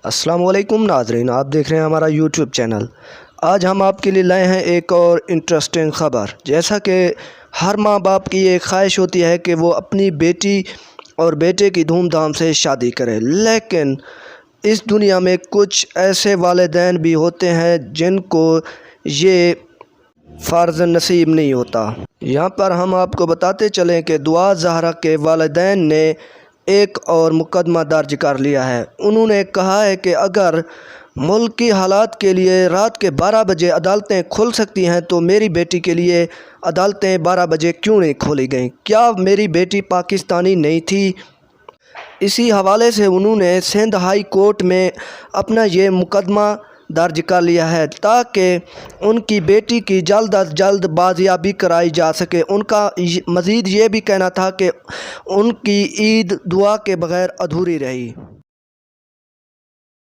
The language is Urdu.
السلام علیکم ناظرین، آپ دیکھ رہے ہیں ہمارا یوٹیوب چینل۔ آج ہم آپ کے لیے لائے ہیں ایک اور انٹرسٹنگ خبر۔ جیسا کہ ہر ماں باپ کی ایک خواہش ہوتی ہے کہ وہ اپنی بیٹی اور بیٹے کی دھوم دھام سے شادی کرے، لیکن اس دنیا میں کچھ ایسے والدین بھی ہوتے ہیں جن کو یہ فرض نصیب نہیں ہوتا۔ یہاں پر ہم آپ کو بتاتے چلیں کہ دعا زہرا کے والدین نے ایک اور مقدمہ درج کر لیا ہے۔ انہوں نے کہا ہے کہ اگر ملک کی حالات کے لیے رات کے 12 بجے عدالتیں کھل سکتی ہیں تو میری بیٹی کے لیے عدالتیں 12 بجے کیوں نہیں کھولی گئیں؟ کیا میری بیٹی پاکستانی نہیں تھی؟ اسی حوالے سے انہوں نے سندھ ہائی کورٹ میں اپنا یہ مقدمہ درج کر لیا ہے تاکہ ان کی بیٹی کی جلد از جلد بازیابی کرائی جا سکے۔ ان کا مزید یہ بھی کہنا تھا کہ ان کی عید دعا کے بغیر ادھوری رہی۔